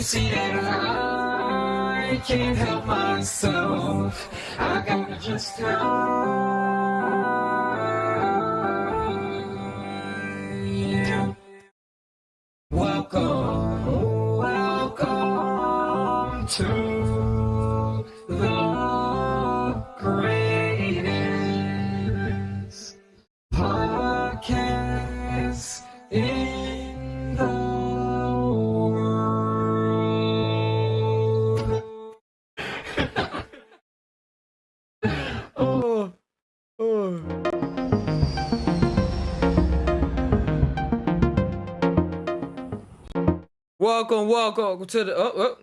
see that I can't help myself. I gotta just hide. Welcome, welcome to the greatest podcast in the world. Welcome to the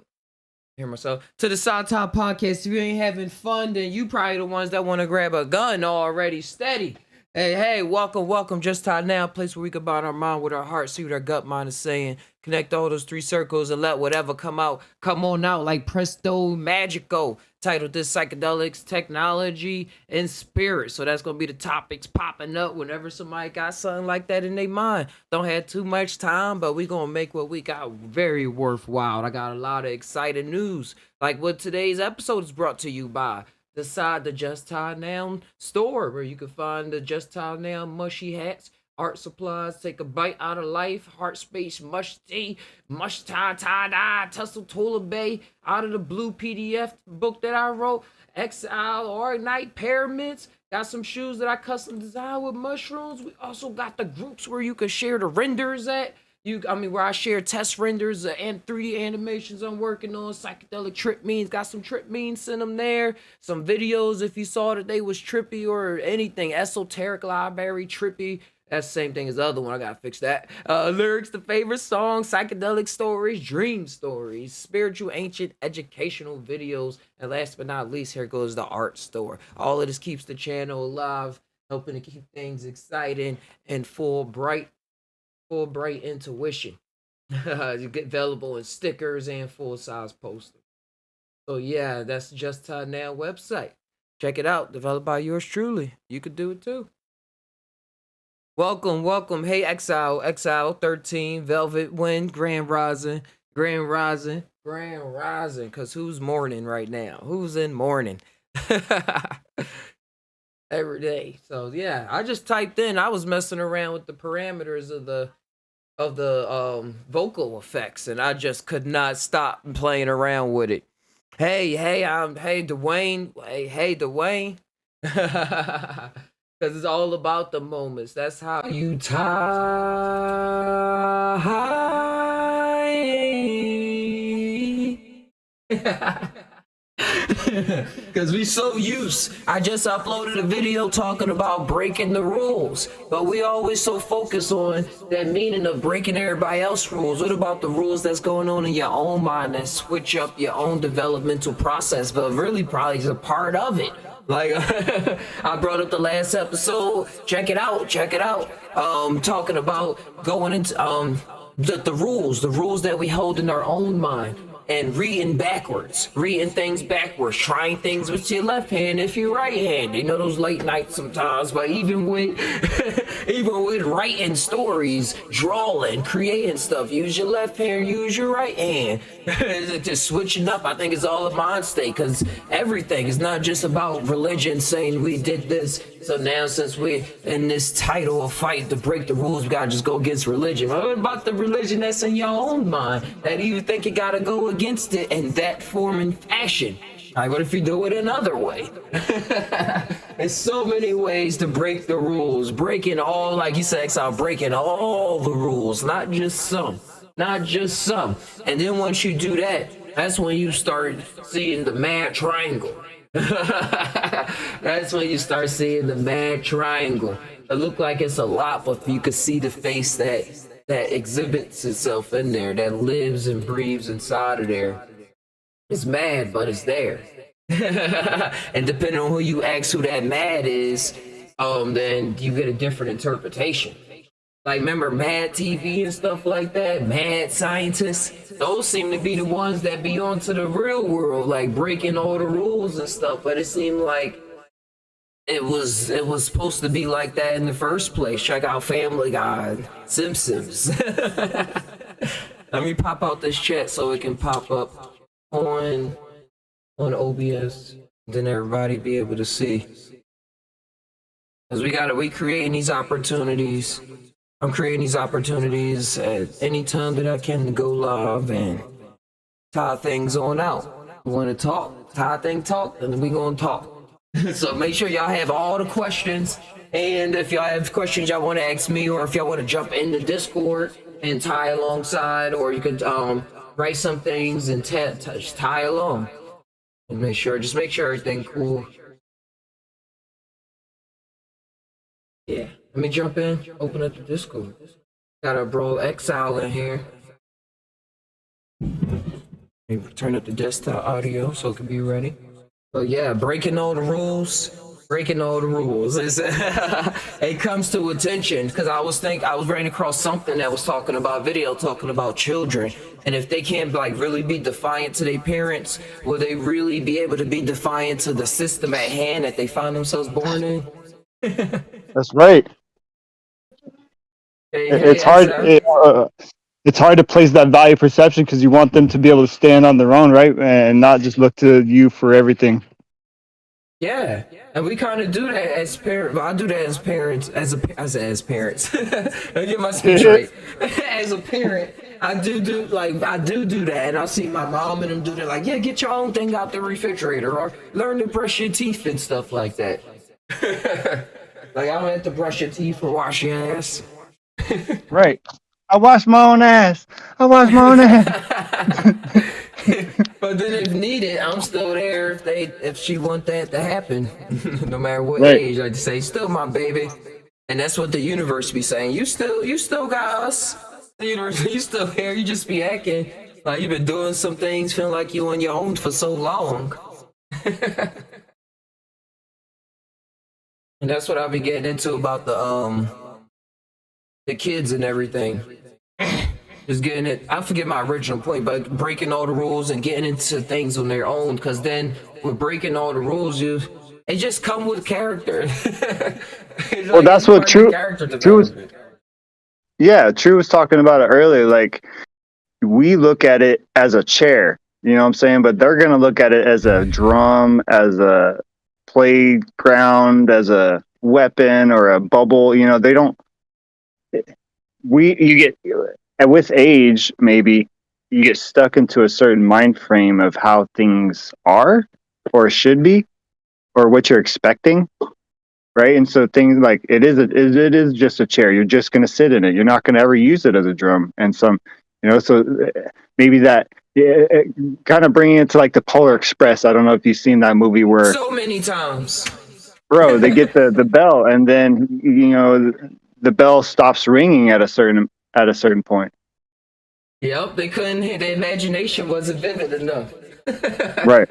hear myself to the Psy Tai podcast. If you ain't having fun, then you probably the ones that want to grab a gun already steady. Hey, welcome. Just Tai Now, place where we can bind our mind with our heart, see what our gut mind is saying, connect all those three circles, and let whatever come on out like presto magico. Titled this Psychedelics, Technology, and Spirit. So that's gonna be the topics popping up whenever somebody got something like that in their mind. Don't have too much time, but we gonna make what we got very worthwhile. I got a lot of exciting news, like what today's episode is brought to you by the Just Tai Now store, where you can find the Just Tai Now mushy hats, art supplies, take a bite out of life, heart space, mush tea, mush tie-dye, tussle tula bay, out of the blue PDF book that I wrote, Exile, or Night Pyramids. Got some shoes that I custom designed with mushrooms. We also got the groups where you can share the renders at. Where I share test renders and 3D animations I'm working on. Psychedelic trip memes, got some trip memes, send them there. Some videos if you saw that they was trippy or anything. Esoteric library, trippy. That's the same thing as the other one. I gotta fix that. Lyrics to favorite songs, psychedelic stories, dream stories, spiritual, ancient, educational videos, and last but not least, here goes the art store. All of this keeps the channel alive, helping to keep things exciting and full bright intuition. You get available in stickers and full-size posters. So yeah, that's Just Tai Now website. Check it out. Developed by yours truly. You could do it too. Welcome. Hey, Exile 13, Velvet Wind, Grand Rising. Cause who's mourning right now? Who's in mourning? Every day. So yeah, I just typed in. I was messing around with the parameters of the vocal effects, and I just could not stop playing around with it. Hey, Dwayne. Hey, Dwayne. Because it's all about the moments. That's how you tie. Because we so used. I just uploaded a video talking about breaking the rules, but we always so focused on that meaning of breaking everybody else's rules. What about the rules that's going on in your own mind that switch up your own developmental process, but really probably is a part of it? Like I brought up the last episode. Check it out. Talking about going into the rules that we hold in our own mind. And reading things backwards, trying things with your left hand if you're right handed. You know those late nights sometimes, but even with writing stories, drawing, creating stuff, use your left hand, use your right hand. Just switching up, I think it's all a mind state, because everything is not just about religion saying we did this. So now since we're in this title of fight to break the rules, we gotta just go against religion. What about the religion that's in your own mind that you think you gotta go against it in that form and fashion? Like, what if you do it another way? There's so many ways to break the rules. Breaking all, like you said, Exile, breaking all the rules, not just some. And then once you do that, that's when you start seeing the mad triangle. That's when you start seeing the mad triangle. It look like it's a lot, but you could see the face that exhibits itself in there, that lives and breathes inside of there. It's mad, but it's there. And depending on who you ask who that mad is, then you get a different interpretation. Like, remember Mad TV and stuff like that? Mad Scientists? Those seem to be the ones that be onto the real world, like breaking all the rules and stuff. But it seemed like it was supposed to be like that in the first place. Check out Family Guy, Simpsons. Let me pop out this chat so it can pop up on OBS. Then everybody be able to see. Cause we creating these opportunities. I'm creating these opportunities at any time that I can go live and tie things on out. You want to talk? Tie thing talk, and we gonna talk. So make sure y'all have all the questions. And if y'all have questions y'all want to ask me, or if y'all want to jump in the Discord and tie alongside, or you could write some things and tie along. And make sure everything cool. Yeah, let me jump in, open up the Discord. Got a bro Exile in here. Maybe turn up the desktop audio so it can be ready. But yeah, breaking all the rules. It comes to attention because I was running across something that was talking about children, and if they can't like really be defiant to their parents, will they really be able to be defiant to the system at hand that they find themselves born in? That's right. It's hard. It's hard to place that value perception because you want them to be able to stand on their own, right, and not just look to you for everything. Yeah, and we kind of do that as parents. Well, I do that as parents, as parents. I get my speech right. As a parent, I do that, and I see my mom and them do that. Like, yeah, get your own thing out the refrigerator, or learn to brush your teeth and stuff like that. Like, I don't have to brush your teeth or wash your ass. Right. I wash my own ass. But then if needed, I'm still there if she want that to happen. No matter what right. age, I'd say, still my baby. And that's what the universe be saying. You still got us. The universe, you still here. You just be acting like you've been doing some things, feeling like you on your own for so long. And that's what I've been getting into about the kids and everything. Just getting it. I forget my original point, but breaking all the rules and getting into things on their own. Because then with breaking all the rules, it just come with character. Well, like, that's what True was. Yeah, True was talking about it earlier. Like, we look at it as a chair, you know what I'm saying? But they're gonna look at it as a drum, as a playground, as a weapon or a bubble. You know, they don't. With age, maybe you get stuck into a certain mind frame of how things are or should be or what you're expecting, right? And so things like it is just a chair. You're just going to sit in it. You're not going to ever use it as a drum. And so maybe that kind of bringing it to like the Polar Express. I don't know if you've seen that movie where so many times, bro, they get the bell and then, the bell stops ringing at a certain point. Yep, they couldn't hit. The imagination wasn't vivid enough. Right.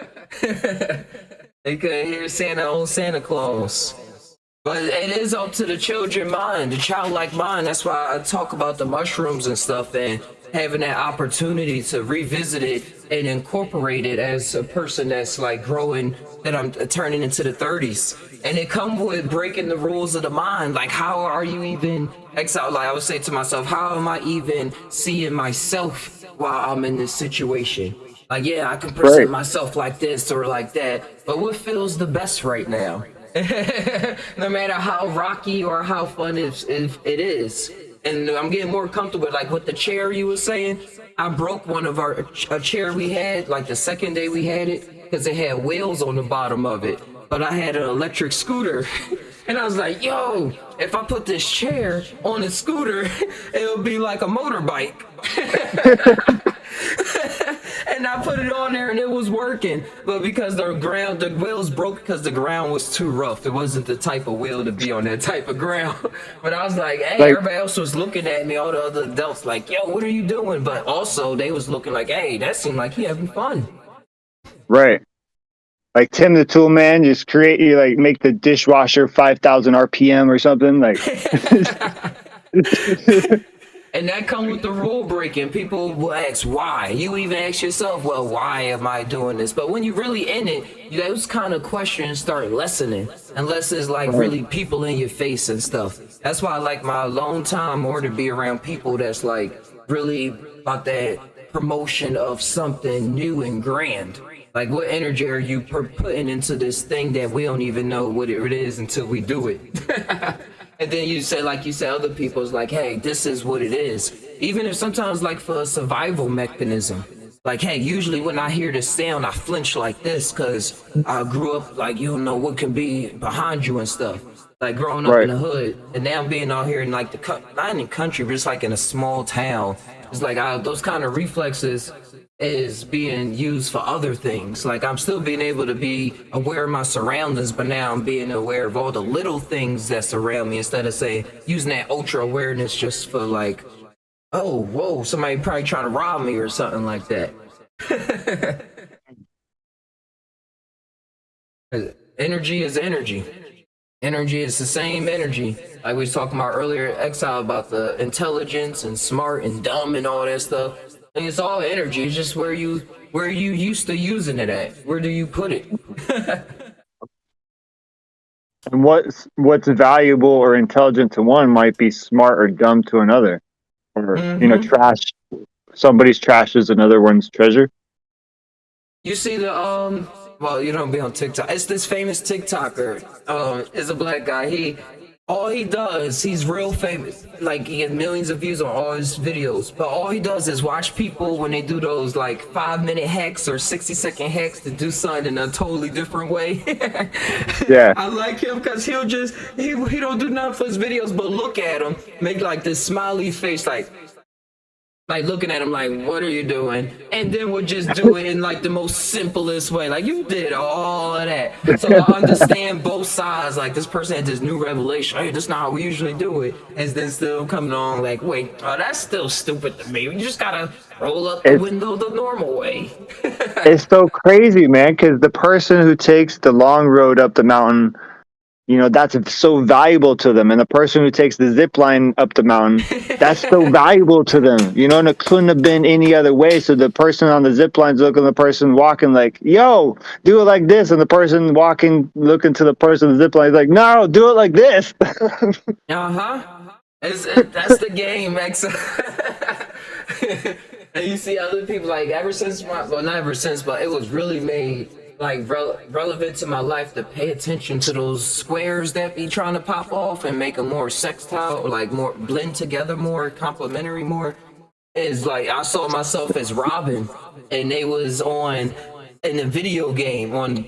They couldn't hear Santa Claus. But it is up to the children mind, the childlike mind. That's why I talk about the mushrooms and stuff and having that opportunity to revisit it and incorporate it as a person that's like growing, that I'm turning into the 30s. And it comes with breaking the rules of the mind. Like, how are you even exiled? Like, I would say to myself, how am I even seeing myself while I'm in this situation? Like, yeah, I can present myself like this or like that, but what feels the best right now? No matter how rocky or how fun it is. And I'm getting more comfortable, like with the chair you were saying. I broke one of a chair we had, like the second day we had it, because it had wheels on the bottom of it. But I had an electric scooter. And I was like, yo, if I put this chair on a scooter, it'll be like a motorbike. And I put it on there and it was working. But because the wheels broke because the ground was too rough. It wasn't the type of wheel to be on that type of ground. But I was like, hey, everybody else was looking at me, all the other adults like, yo, what are you doing? But also they was looking like, hey, that seemed like he having fun. Right. Like Tim the Tool Man, just make the dishwasher 5,000 RPM or something. Like, and that comes with the rule breaking. People will ask why. You even ask yourself, well, why am I doing this? But when you're really in it, those kind of questions start lessening, unless it's like really people in your face and stuff. That's why I like my alone time more to be around people that's like really about that promotion of something new and grand. Like, what energy are you putting into this thing that we don't even know what it is until we do it? And then you say, like you say, other people's like, hey, this is what it is. Even if sometimes, like, for a survival mechanism, like, hey, usually when I hear this sound, I flinch like this because I grew up, like, you don't know what can be behind you and stuff. Like, growing up in the hood, and now being out here in, like, not in the country, but just, like, in a small town. It's like those kind of reflexes is being used for other things. Like, I'm still being able to be aware of my surroundings, but now I'm being aware of all the little things that surround me instead of, say, using that ultra awareness just for, like, oh, whoa, somebody probably trying to rob me or something like that. Energy is energy. Energy is the same energy. Like we was talking about earlier, Exile, about the intelligence and smart and dumb and all that stuff. And it's all energy. It's just where you used to using it at. Where do you put it? And what's valuable or intelligent to one might be smart or dumb to another. Or, trash. Somebody's trash is another one's treasure. You see the well, you don't be on TikTok. It's this famous TikToker. Is a black guy. All he does, he's real famous. Like, he has millions of views on all his videos. But all he does is watch people when they do those, like, 5-minute hacks or 60-second hacks to do something in a totally different way. Yeah. I like him because he don't do nothing for his videos, but look at him, make, like, this smiley face, like looking at him like, what are you doing? And then we'll just do it in, like, the most simplest way. Like, you did all of that. So I understand both sides. Like, this person had this new revelation. Hey, that's not how we usually do it. And then still coming on like, wait, that's still stupid to me. You just gotta roll up the window the normal way. It's so crazy, man, because the person who takes the long road up the mountain, that's so valuable to them. And the person who takes the zip line up the mountain, that's so valuable to them. And it couldn't have been any other way. So the person on the zip line's looking at the person walking like, yo, do it like this. And the person walking, looking to the person on the zip line is like, no, do it like this. That's the game, Max. And you see other people, like, ever since not ever since, but it was really made, like, relevant to my life to pay attention to those squares that be trying to pop off and make them more sextile, or like more blend together, more complementary, more. Is like, I saw myself as Robin, and they was in the video game on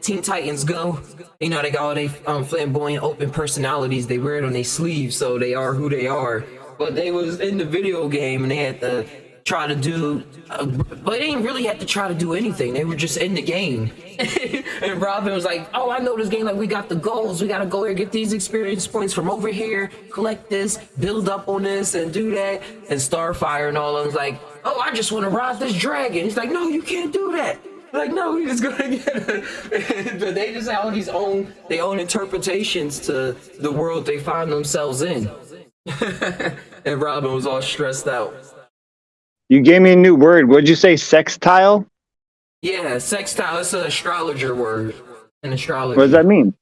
Teen Titans Go. They got all they flamboyant open personalities. They wear it on their sleeves, so they are who they are. But they was in the video game, and they had to try to do, but they didn't really have to try to do anything. They were just in the game. And Robin was like, oh, I know this game, like, we got the goals, we gotta go here, get these experience points from over here, collect this, build up on this, and do that. And Starfire and all of them's like, oh, I just want to ride this dragon. He's like, no, you can't do that. Like, no, he's gonna get it. But they just have all their own interpretations to the world they find themselves in. And Robin was all stressed out. You gave me a new word. What'd you say? Sextile? Yeah, sextile. It's an astrologer word in astrology. What does that mean?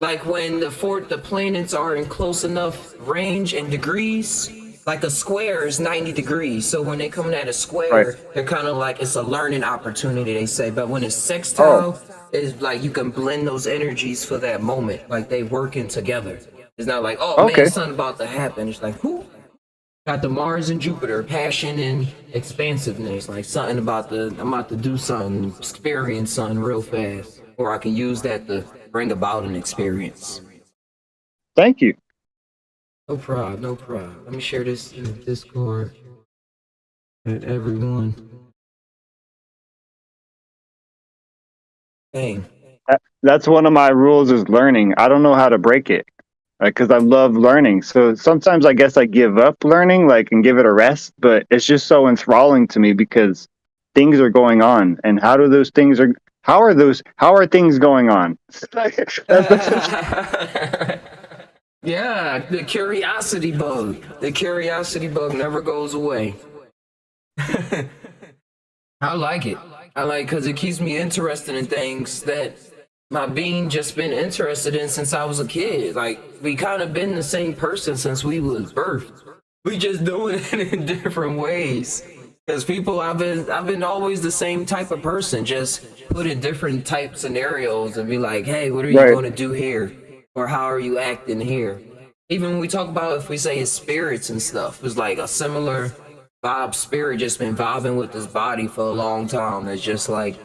Like, when the planets are in close enough range and degrees, like a square is 90 degrees. So when they come at a square, they're kind of like, it's a learning opportunity, they say. But when it's sextile, it's like you can blend those energies for that moment. Like, they working together. It's not like, oh, man, something about to happen. It's like, whoo. Got the Mars and Jupiter, passion and expansiveness, like something about I'm about to do something, experience something real fast, or I can use that to bring about an experience. Thank you. No problem, no problem. Let me share this in the Discord with everyone. Dang. That's one of my rules is learning. I don't know how to break it. Because I love learning. So sometimes I guess I give up learning, like, and give it a rest, but it's just so enthralling to me because things are going on. And how are things going on? Yeah, the curiosity bug. The curiosity bug never goes away. I like it. Because it keeps me interested in things that my being just been interested in since I was a kid. Like, we kind of been the same person since we was birthed. We just doing it in different ways. Because people, I've been always the same type of person, just put in different type scenarios and be like, hey, what are you Right. going to do here? Or how are you acting here? Even when we talk about, if we say his spirits and stuff, it's like a similar vibe. Spirit just been vibing with his body for a long time. It's just like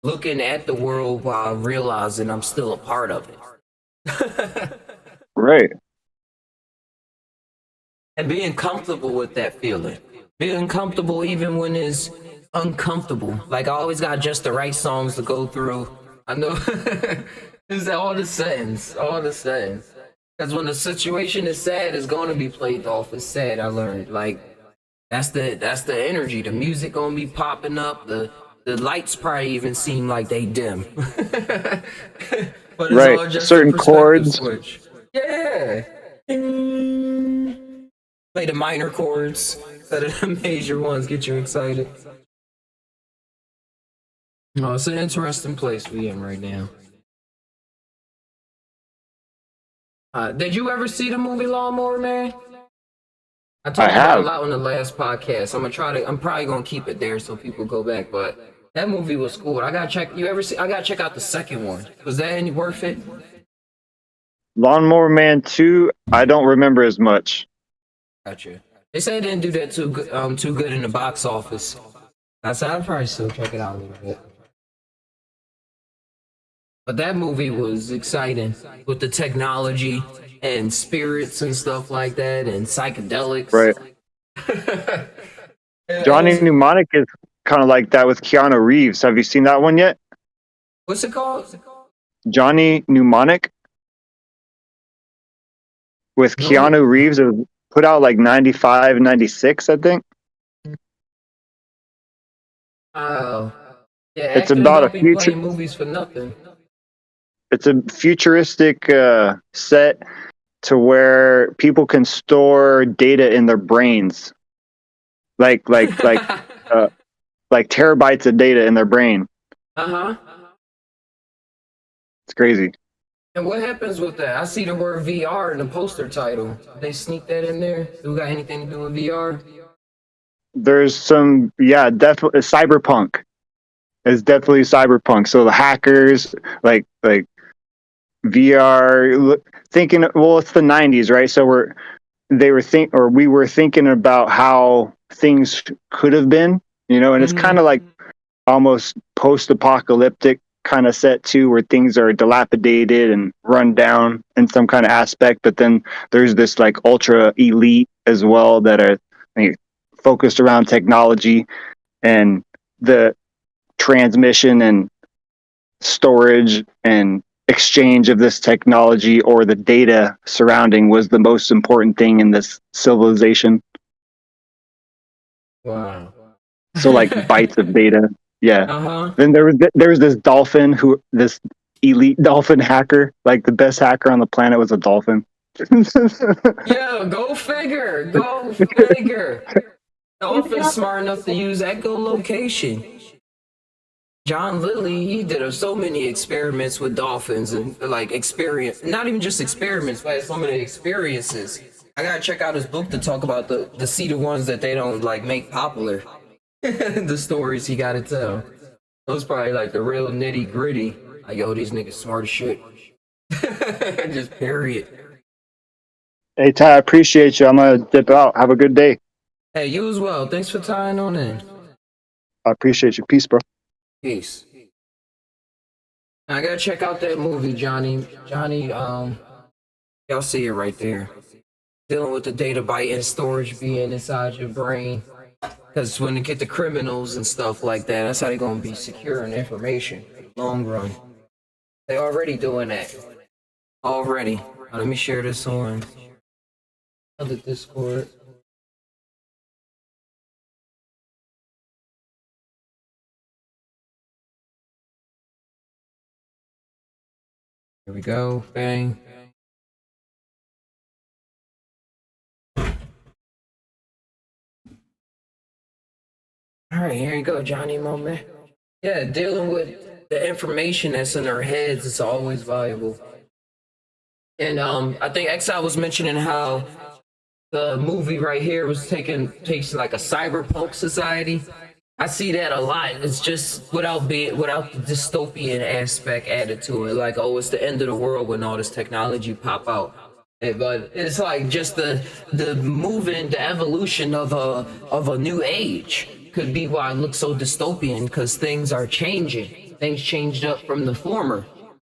looking at the world while realizing I'm still a part of it. Right. And being comfortable with that feeling. Being comfortable even when it's uncomfortable. Like I always got just the right songs to go through. I know it's all the settings. All the settings. Because when the situation is sad, it's gonna be played off as sad, I learned. Like that's the energy. The music gonna be popping up. The lights probably even seem like they dim. But it's Right. all just Certain a perspective chords. switch. Yeah. Play the minor chords instead of the major ones, get you excited. Oh, it's an interesting place we in right now. Did you ever see the movie Lawnmower Man? I talked about it a lot on the last podcast. I'm probably gonna keep it there so people go back, but that movie was cool. I gotta check. I gotta check out the second one. Was that any worth it? Lawnmower Man 2, I don't remember as much. Gotcha. They said it didn't do that too good in the box office. I said I'd probably still check it out a little bit. But that movie was exciting with the technology and spirits and stuff like that and psychedelics. Right. Johnny Mnemonic is kind of like that with Keanu Reeves. Have you seen that one yet? What's it called? Johnny Mnemonic with No. Keanu Reeves. It was put out like 95, 96, I think. Oh. Yeah, It's actors about don't a be future. playing movies for nothing. It's a futuristic set to where people can store data in their brains, like terabytes of data in their brain. Uh-huh. It's crazy. And what happens with that? I see the word VR in the poster title. They sneak that in there? Do it got anything to do with VR? There's some, yeah, definitely cyberpunk. It's definitely cyberpunk. So the hackers, like VR, thinking. Well, it's the '90s, right? So we were thinking about how things could have been, and it's kind of like almost post-apocalyptic kind of set too, where things are dilapidated and run down in some kind of aspect. But then there's this like ultra elite as well that are focused around technology and the transmission and storage and exchange of this technology, or the data surrounding, was the most important thing in this civilization. Wow. So like bytes of data. Yeah. Uh-huh. Then there was this dolphin, this elite dolphin hacker, like the best hacker on the planet was a dolphin. Yeah, go figure. Go figure. Dolphin's smart enough to use echolocation. John Lilly, he did so many experiments with dolphins and like not even just experiments, but so many experiences. I gotta check out his book to talk about the cedar ones that they don't like make popular. The stories he gotta tell. Those probably like the real nitty gritty. Like, yo, these niggas smart as shit. Just period. Hey Ty, I appreciate you. I'm gonna dip out. Have a good day. Hey, you as well. Thanks for tying on in. I appreciate you. Peace, bro. Peace. I gotta check out that movie, Johnny. Y'all see it right there. Dealing with the data byte and storage being inside your brain. Because when you get the criminals and stuff like that, that's how they're gonna be securing information long run. They already doing that. Already. Let me share this on other Discord. Here we go. Bang. All right, here you go, Johnny Moment. Yeah, dealing with the information that's in our heads is always valuable. And I think Exile was mentioning how the movie right here was takes like a cyberpunk society. I see that a lot. It's just without the dystopian aspect added to it. Like, oh, it's the end of the world when all this technology pop out. But it's like just the movement, the evolution of a new age could be why it looks so dystopian, because things are changing. Things changed up from the former.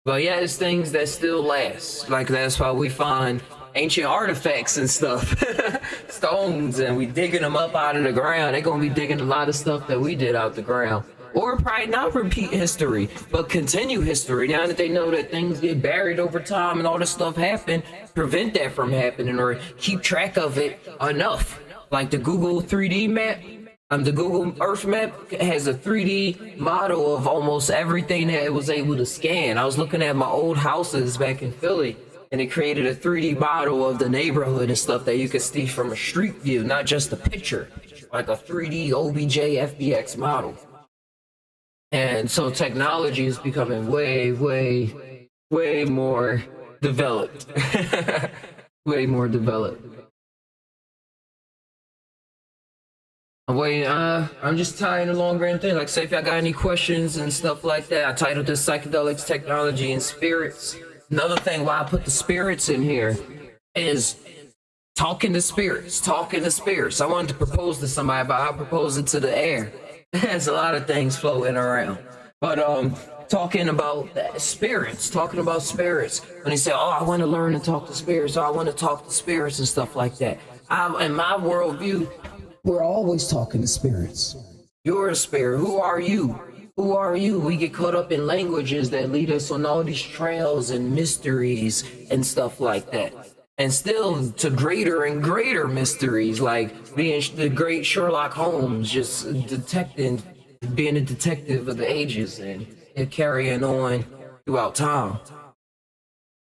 But yeah, it's things that still last. Like, that's why we find ancient artifacts and stuff, stones, and we digging them up out of the ground. They're gonna be digging a lot of stuff that we did out the ground. Or probably not repeat history, but continue history. Now that they know that things get buried over time and all this stuff happen, prevent that from happening or keep track of it enough. Like the Google 3D map, the Google Earth map has a 3D model of almost everything that it was able to scan. I was looking at my old houses back in Philly, and it created a 3D model of the neighborhood and stuff that you could see from a street view, not just a picture, like a 3D OBJ FBX model. And so technology is becoming way, way, way more developed. Way more developed. I'm just tying a long grand thing. Like, say if y'all got any questions and stuff like that, I titled this Psychedelics, Technology, and Spirits. Another thing why I put the spirits in here is talking to spirits. I wanted to propose to somebody, but I proposed it to the air. There's a lot of things floating around. But talking about spirits. When they say, oh, I want to learn to talk to spirits, or I want to talk to spirits and stuff like that. In my worldview, we're always talking to spirits. You're a spirit. Who are you? Who are you? We get caught up in languages that lead us on all these trails and mysteries and stuff like that. And still to greater and greater mysteries, like being the great Sherlock Holmes, just being a detective of the ages and carrying on throughout time.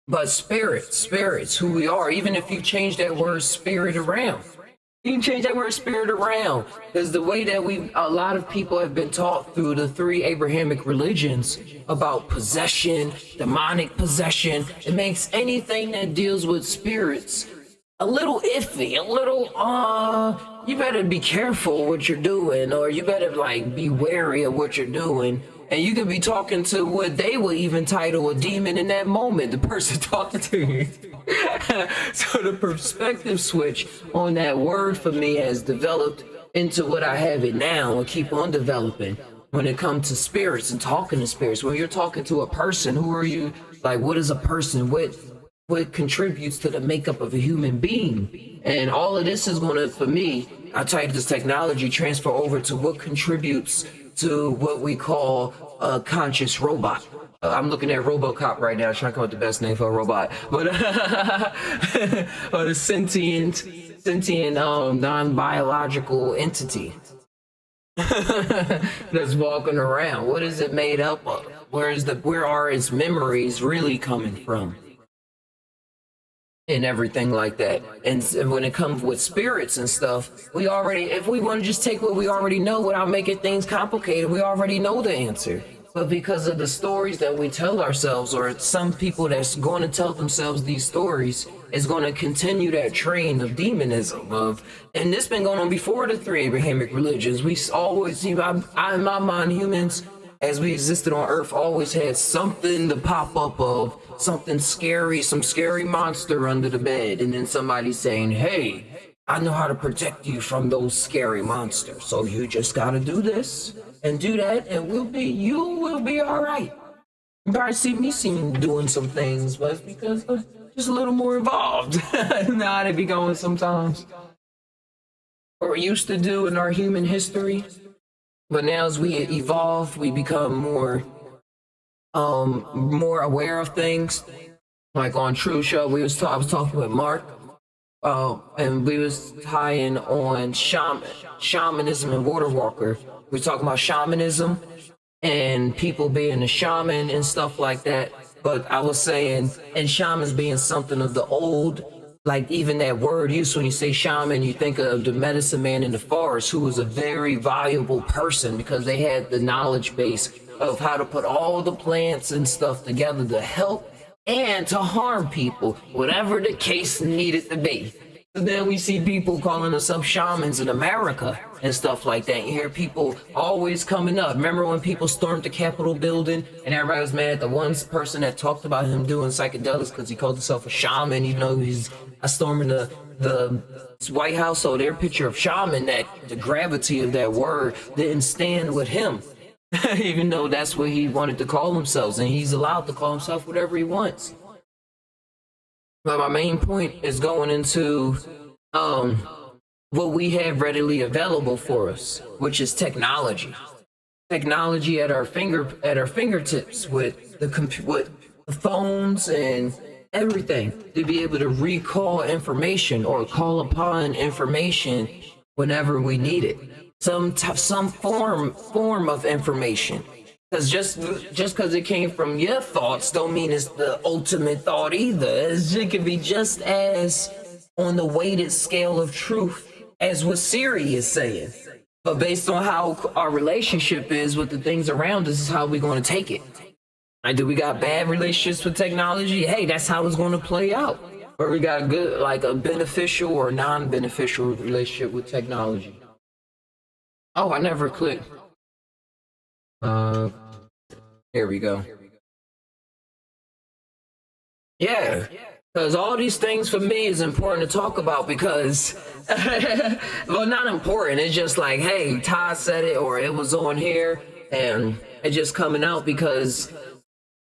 But spirits, who we are, even if you change that word spirit around. You can change that word spirit around, because the way that a lot of people have been taught through the 3 Abrahamic religions about possession, demonic possession, it makes anything that deals with spirits a little iffy, a little, you better be careful what you're doing, or you better like be wary of what you're doing. And you could be talking to what they would even title a demon in that moment, the person talking to you. So the perspective switch on that word for me has developed into what I have it now and keep on developing when it comes to spirits and talking to spirits. When you're talking to a person, who are you? Like, what is a person? What contributes to the makeup of a human being? And all of this is going to, for me, I type this technology transfer over to what contributes to what we call a conscious robot. I'm looking at RoboCop right now, trying to come up with the best name for a robot, but or a sentient, non-biological entity that's walking around. What is it made up of? Where are its memories really coming from? And everything like that. And when it comes with spirits and stuff, if we want to just take what we already know without making things complicated, we already know the answer. But because of the stories that we tell ourselves, or some people that's going to tell themselves these stories, is going to continue that train of demonism and this been going on before the 3 Abrahamic religions. We always, in my mind, humans, as we existed on Earth, always had something to pop up of, something scary, some scary monster under the bed, and then somebody saying, hey, I know how to protect you from those scary monsters, so you just gotta do this and do that, and you will be all right. You probably see me doing some things, but it's because I'm just a little more involved. Now they be going sometimes. What we used to do in our human history, but now as we evolve, we become more aware of things. Like on True Show, I was talking with Mark, and we was tying on shamanism and water walker. We were talking about shamanism and people being a shaman and stuff like that. But I was saying, and shamans being something of the old, like even that word used, when you say shaman, you think of the medicine man in the forest, who was a very valuable person because they had the knowledge base of how to put all the plants and stuff together to help and to harm people, whatever the case needed to be. And then we see people calling themselves shamans in America and stuff like that. You hear people always coming up. Remember when people stormed the Capitol building and everybody was mad at the one person that talked about him doing psychedelics because he called himself a shaman, even though he's storming the White House. So their picture of shaman, that the gravity of that word didn't stand with him, even though that's what he wanted to call himself, and he's allowed to call himself whatever he wants. But my main point is going into what we have readily available for us, which is technology. Technology at our fingertips with the phones and everything, to be able to recall information or call upon information whenever we need it. Some form of information. Because just because it came from your thoughts don't mean it's the ultimate thought either. It can be just as on the weighted scale of truth as what Siri is saying. But based on how our relationship is with the things around us is how we're going to take it. Like, do we got bad relationships with technology? Hey, that's how it's going to play out. Or we got a good, like a beneficial or non-beneficial relationship with technology. Oh, I never clicked. Here we go. Yeah, because all these things for me is important to talk about because, well, not important. It's just like, hey, Todd said it or it was on here and it's just coming out because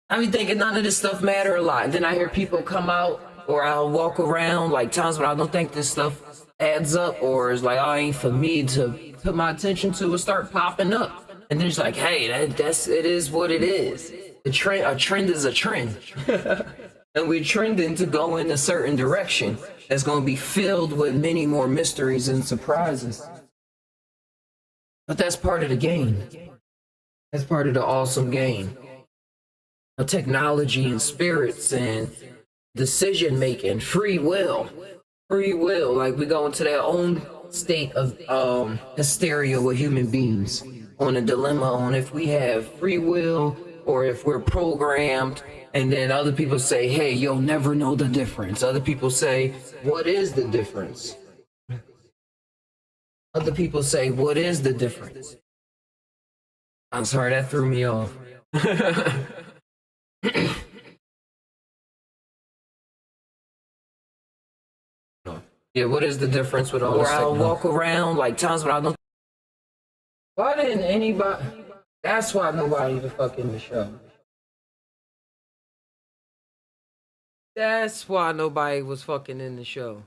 I be thinking none of this stuff matter a lot. And then I hear people come out or I'll walk around like times when I don't think this stuff adds up or it's like, oh, ain't for me to put my attention to, it start popping up. And there's like, hey, it is what it is. A trend is a trend. And we're trending to go in a certain direction that's going to be filled with many more mysteries and surprises. But that's part of the game. That's part of the awesome game. Of technology and spirits and decision making, free will. Free will, like we go into that own state of hysteria with human beings. On a dilemma on if we have free will or if we're programmed, and then other people say, hey, you'll never know the difference. Other people say, what is the difference? Other people say, what is the difference? I'm sorry, that threw me off. Yeah, what is the difference with all this? Or I'll walk around like times when I don't. Why didn't anybody? That's why nobody even fucking the show. That's why nobody was fucking in the show.